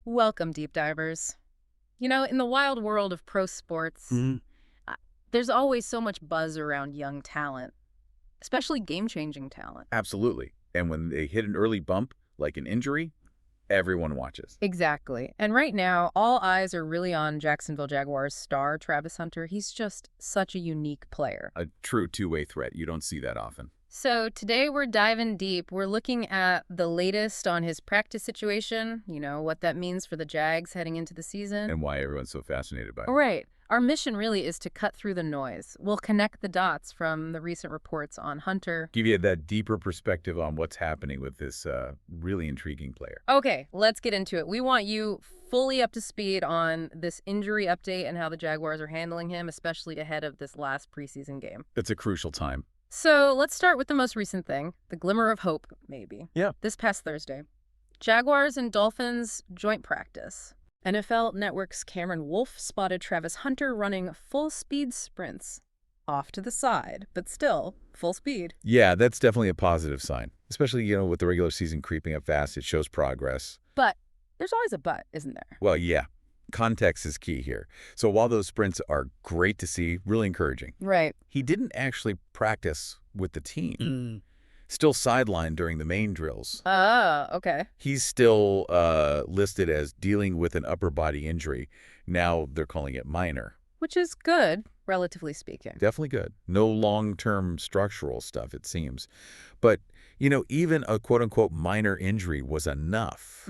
Welcome, deep divers. In the wild world of pro sports, Mhm. uh, there's always so much buzz around young talent, especially game-changing talent. Absolutely. And when they hit an early bump, like an injury, everyone watches. Exactly. And right now, all eyes are really on Jacksonville Jaguars star Travis Hunter. He's just such a unique player. A true two-way threat. You don't see that often. So today we're diving deep. We're looking at the latest on his practice situation, what that means for the Jags heading into the season. And why everyone's so fascinated by it. Right. Our mission really is to cut through the noise. We'll connect the dots from the recent reports on Hunter. Give you that deeper perspective on what's happening with this really intriguing player. Okay, let's get into it. We want you fully up to speed on this injury update and how the Jaguars are handling him, especially ahead of this last preseason game. It's a crucial time. So let's start with the most recent thing, the glimmer of hope, maybe. Yeah. This past Thursday, Jaguars and Dolphins joint practice. NFL Network's Cameron Wolfe spotted Travis Hunter running full-speed sprints. Off to the side, but still full speed. Yeah, that's definitely a positive sign. Especially, with the regular season creeping up fast, it shows progress. But there's always a but, isn't there? Well, yeah. Context is key here. So while those sprints are great to see, really encouraging, Right. he didn't actually practice with the team. Still sidelined during the main drills. Okay. He's still listed as dealing with an upper body injury. Now they're calling it minor. Which is good, relatively speaking. Definitely good. No long-term structural stuff, it seems. But, even a quote-unquote minor injury was enough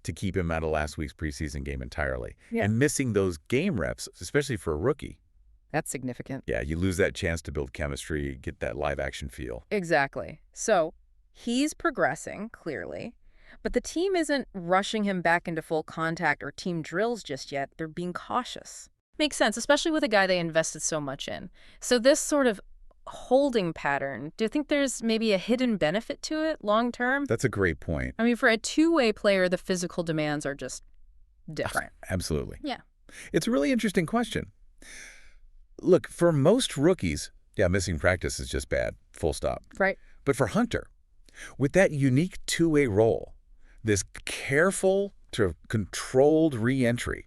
to keep him out of last week's preseason game entirely. Yeah. And missing those game reps, especially for a rookie. That's significant. Yeah, you lose that chance to build chemistry, get that live action feel. Exactly. So he's progressing, clearly. But the team isn't rushing him back into full contact or team drills just yet. They're being cautious. Makes sense, especially with a guy they invested so much in. So this sort of holding pattern, do you think there's maybe a hidden benefit to it long term? That's a great point. I mean, for a two-way player, the physical demands are just different. Absolutely. Yeah. It's a really interesting question. Look, for most rookies, missing practice is just bad, full stop. Right. But for Hunter, with that unique two-way role, this careful to controlled re-entry,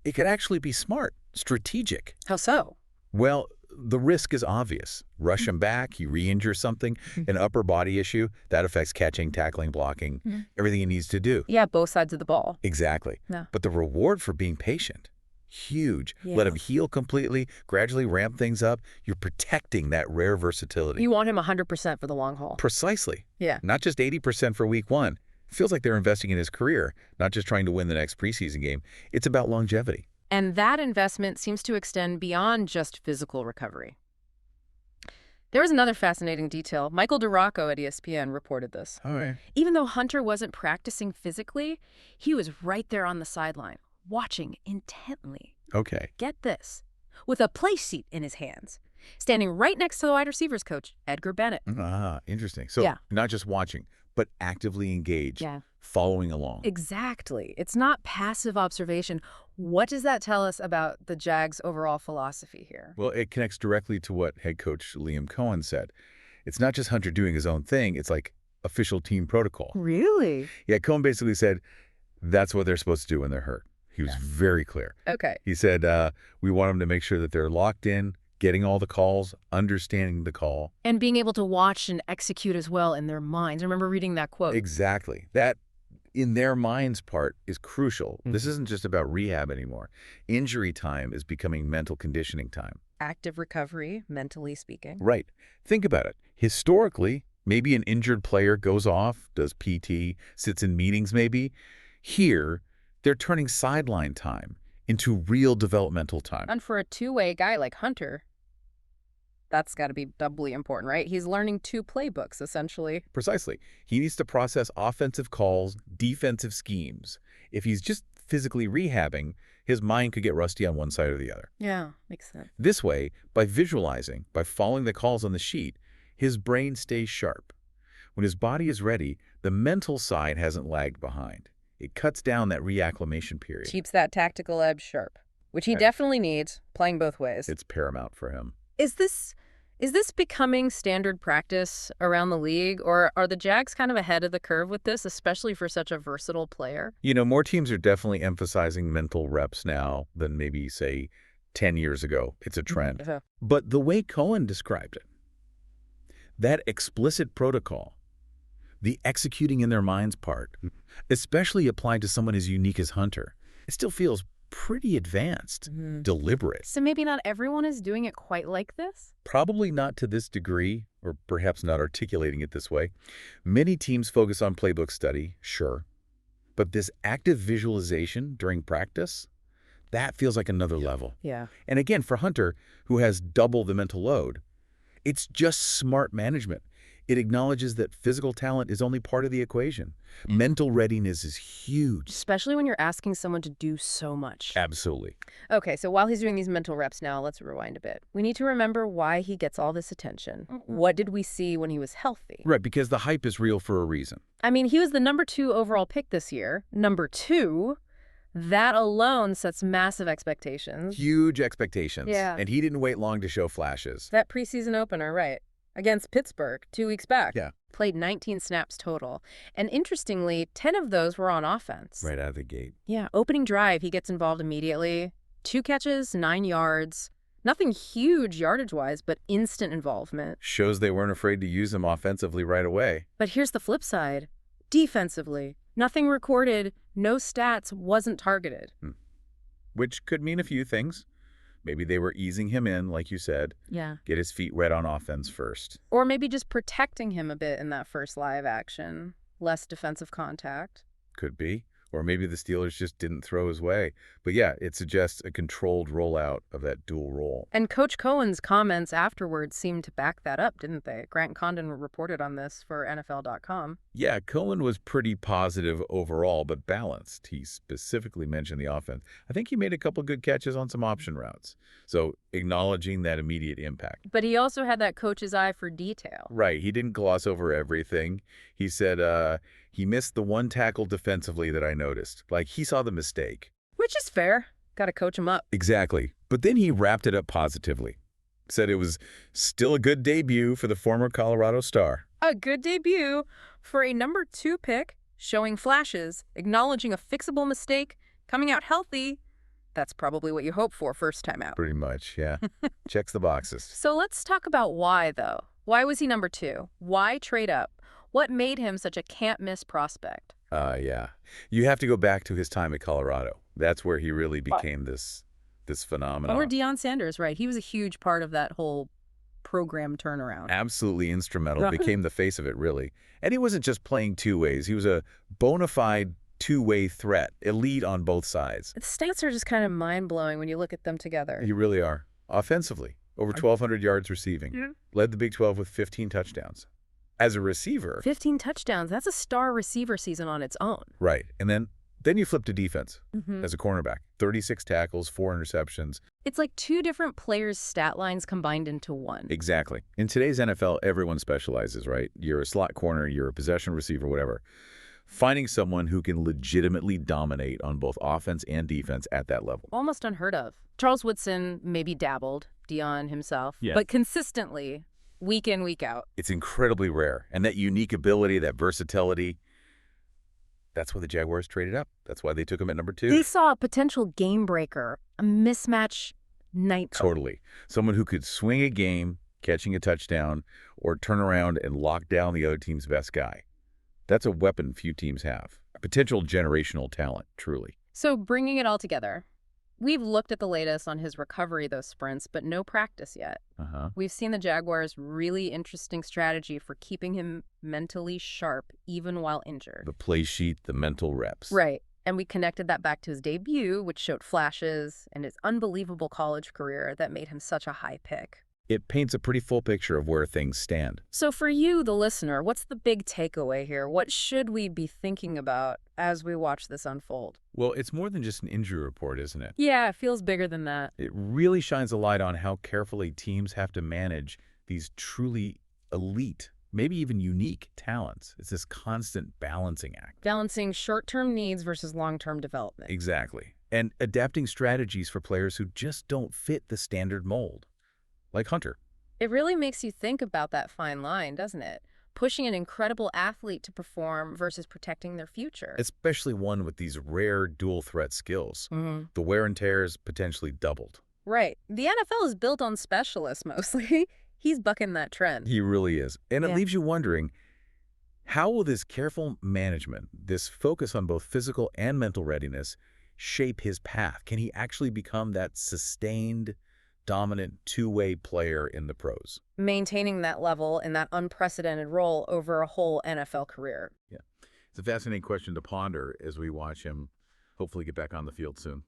it could actually be smart, strategic. How so? Well, the risk is obvious. Rush him back, he re-injures something, an upper body issue, that affects catching, tackling, blocking, everything he needs to do. Yeah, both sides of the ball. Exactly. Yeah. But the reward for being patient, huge. Yeah. Let him heal completely, gradually ramp things up. You're protecting that rare versatility. You want him 100% for the long haul. Precisely. Yeah. Not just 80% for week one. Feels like they're investing in his career, not just trying to win the next preseason game. It's about longevity. And that investment seems to extend beyond just physical recovery. There was another fascinating detail. Michael DeRocco at ESPN reported this. All right. Even though Hunter wasn't practicing physically, he was right there on the sideline, watching intently. Okay. Get this, with a play sheet in his hands, standing right next to the wide receivers coach, Edgar Bennett. Ah, interesting. So Yeah. not just watching, but actively engaged, Yeah. following along. Exactly. It's not passive observation. What does that tell us about the Jags' overall philosophy here? Well, it connects directly to what head coach Liam Cohen said. It's not just Hunter doing his own thing. It's like official team protocol. Really? Yeah, Cohen basically said that's what they're supposed to do when they're hurt. He was very clear. Okay. He said, we want them to make sure that they're locked in, getting all the calls, understanding the call. And being able to watch and execute as well in their minds. I remember reading that quote. Exactly. That in their minds part is crucial. This isn't just about rehab anymore. Injury time is becoming mental conditioning time. Active recovery, mentally speaking. Right. Think about it. Historically, maybe an injured player goes off, does PT, sits in meetings maybe. Here, they're turning sideline time into real developmental time. And for a two-way guy like Hunter, that's got to be doubly important, right? He's learning two playbooks, essentially. Precisely. He needs to process offensive calls, defensive schemes. If he's just physically rehabbing, his mind could get rusty on one side or the other. Yeah, makes sense. This way, by visualizing, by following the calls on the sheet, his brain stays sharp. When his body is ready, the mental side hasn't lagged behind. It cuts down that reacclimation period. Keeps that tactical edge sharp, which he Right. definitely needs, playing both ways. It's paramount for him. Is this Is this becoming standard practice around the league, or are the Jags kind of ahead of the curve with this, especially for such a versatile player? More teams are definitely emphasizing mental reps now than maybe, say, 10 years ago. It's a trend. Yeah. But the way Cohen described it, that explicit protocol, the executing in their minds part, especially applied to someone as unique as Hunter, it still feels pretty advanced, deliberate. So maybe not everyone is doing it quite like this? Probably not to this degree, or perhaps not articulating it this way. Many teams focus on playbook study, sure. But this active visualization during practice, that feels like another level. Yeah. And again, for Hunter, who has double the mental load, it's just smart management. It acknowledges that physical talent is only part of the equation. Mental readiness is huge. Especially when you're asking someone to do so much. Absolutely. Okay, so while he's doing these mental reps now, let's rewind a bit. We need to remember why he gets all this attention. What did we see when he was healthy? Right, because the hype is real for a reason. I mean, he was the number 2 overall pick this year. Number 2, that alone sets massive expectations. Huge expectations. Yeah. And he didn't wait long to show flashes. That preseason opener, right, against Pittsburgh 2 weeks back. Yeah. Played 19 snaps total. And interestingly, 10 of those were on offense. Right out of the gate. Yeah, opening drive, he gets involved immediately. 2 catches, 9 yards. Nothing huge yardage-wise, but instant involvement. Shows they weren't afraid to use him offensively right away. But here's the flip side. Defensively, nothing recorded, no stats, wasn't targeted. Which could mean a few things. Maybe they were easing him in, like you said. Yeah. Get his feet wet on offense first. Or maybe just protecting him a bit in that first live action. Less defensive contact. Could be. Or maybe the Steelers just didn't throw his way. But yeah, it suggests a controlled rollout of that dual role. And Coach Cohen's comments afterwards seemed to back that up, didn't they? Grant Condon reported on this for NFL.com. Yeah, Cohen was pretty positive overall, but balanced. He specifically mentioned the offense. I think he made a couple good catches on some option routes. So acknowledging that immediate impact. But he also had that coach's eye for detail. Right. He didn't gloss over everything. He said he missed the one tackle defensively that I noticed. Like, he saw the mistake. Which is fair. Got to coach him up. Exactly. But then he wrapped it up positively. Said it was still a good debut for the former Colorado Star. A good debut for a number 2 pick, showing flashes, acknowledging a fixable mistake, coming out healthy. That's probably what you hope for first time out. Pretty much, yeah. Checks the boxes. So let's talk about why, though. Why was he number 2? Why trade up? What made him such a can't-miss prospect? Yeah. You have to go back to his time at Colorado. That's where he really became this phenomenon. Or Deion Sanders, right? He was a huge part of that whole program turnaround. Absolutely instrumental. Became the face of it, really. And he wasn't just playing two ways. He was a bona fide two-way threat, elite on both sides. The stats are just kind of mind-blowing when you look at them together. You really are. Offensively, over 1,200 yards receiving. Yeah. Led the Big 12 with 15 touchdowns. As a receiver. 15 touchdowns. That's a star receiver season on its own. Right. And then you flip to defense as a cornerback. 36 tackles, 4 interceptions. It's like 2 different players' stat lines combined into one. Exactly. In today's NFL, everyone specializes, right? You're a slot corner, you're a possession receiver, whatever. Finding someone who can legitimately dominate on both offense and defense at that level. Almost unheard of. Charles Woodson maybe dabbled, Deion himself, but consistently, week in, week out. It's incredibly rare. And that unique ability, that versatility, that's why the Jaguars traded up. That's why they took him at number 2. They saw a potential game breaker, a mismatch nightmare. Totally. Someone who could swing a game, catching a touchdown, or turn around and lock down the other team's best guy. That's a weapon few teams have. A potential generational talent, truly. So bringing it all together, we've looked at the latest on his recovery, those sprints, but no practice yet. We've seen the Jaguars' really interesting strategy for keeping him mentally sharp even while injured. The play sheet, the mental reps. Right. And we connected that back to his debut, which showed flashes, and his unbelievable college career that made him such a high pick. It paints a pretty full picture of where things stand. So for you, the listener, what's the big takeaway here? What should we be thinking about as we watch this unfold? Well, it's more than just an injury report, isn't it? Yeah, it feels bigger than that. It really shines a light on how carefully teams have to manage these truly elite, maybe even unique talents. It's this constant balancing act. Balancing short-term needs versus long-term development. Exactly. And adapting strategies for players who just don't fit the standard mold. Like Hunter. It really makes you think about that fine line, doesn't it? Pushing an incredible athlete to perform versus protecting their future. Especially one with these rare dual-threat skills. Mhm. The wear and tear is potentially doubled. Right. The NFL is built on specialists mostly. He's bucking that trend. He really is. And it Yeah. leaves you wondering, how will this careful management, this focus on both physical and mental readiness, shape his path? Can he actually become that sustained, dominant two-way player in the pros? Maintaining that level in that unprecedented role over a whole NFL career. Yeah. It's a fascinating question to ponder as we watch him hopefully get back on the field soon.